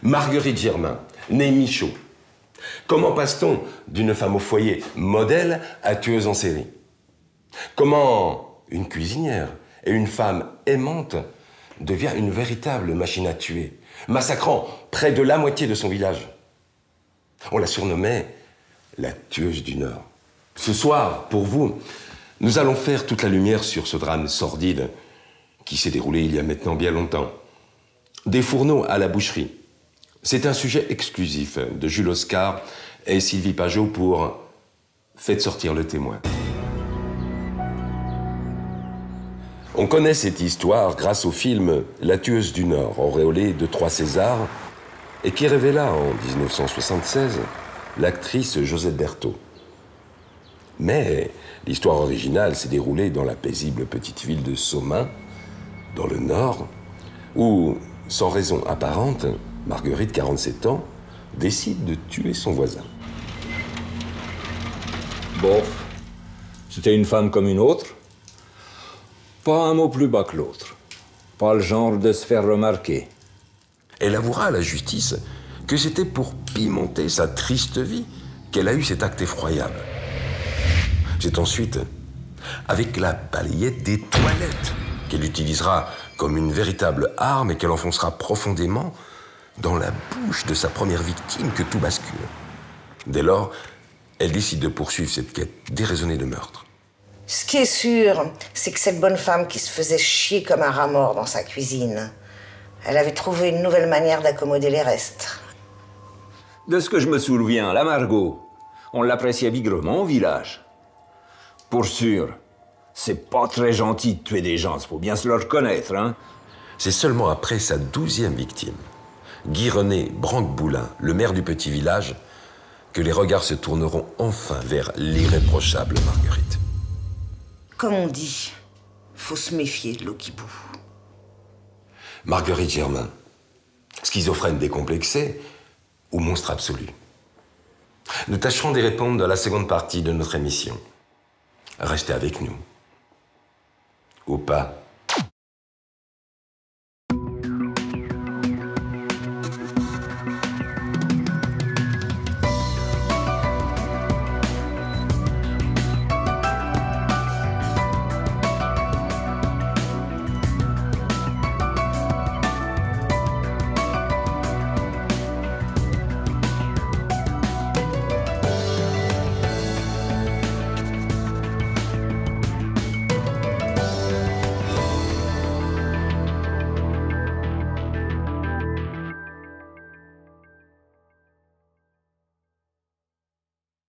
Marguerite Germain, née Michaud. Comment passe-t-on d'une femme au foyer modèle à tueuse en série? Comment une cuisinière et une femme aimante devient une véritable machine à tuer, massacrant près de la moitié de son village? On la surnommait la tueuse du Nord. Ce soir, pour vous, nous allons faire toute la lumière sur ce drame sordide qui s'est déroulé il y a maintenant bien longtemps. Des fourneaux à la boucherie. C'est un sujet exclusif de Jules Oscar et Sylvie Pajot pour Faites sortir le témoin. On connaît cette histoire grâce au film La tueuse du Nord, auréolé de 3 Césars, et qui révéla en 1976 l'actrice Josette Berthaud. Mais l'histoire originale s'est déroulée dans la paisible petite ville de Somain, dans le Nord, où, sans raison apparente, Marguerite, 47 ans, décide de tuer son voisin. Bon, c'était une femme comme une autre. Pas un mot plus bas que l'autre. Pas le genre de se faire remarquer. Elle avouera à la justice que c'était pour pimenter sa triste vie qu'elle a eu cet acte effroyable. C'est ensuite avec la balayette des toilettes qu'elle utilisera comme une véritable arme et qu'elle enfoncera profondément dans la bouche de sa première victime que tout bascule. Dès lors, elle décide de poursuivre cette quête déraisonnée de meurtre. Ce qui est sûr, c'est que cette bonne femme qui se faisait chier comme un rat mort dans sa cuisine, elle avait trouvé une nouvelle manière d'accommoder les restes. De ce que je me souviens, la Margot, on l'appréciait bigrement au village. Pour sûr, c'est pas très gentil de tuer des gens, il faut bien se le reconnaître, hein. C'est seulement après sa 12e victime, Guy-René Branque-Boulin, le maire du petit village, que les regards se tourneront enfin vers l'irréprochable Marguerite. Comme on dit, faut se méfier de l'eau qui bout. Marguerite Germain, schizophrène décomplexée ou monstre absolu? Nous tâcherons d'y répondre dans la seconde partie de notre émission. Restez avec nous. Ou pas.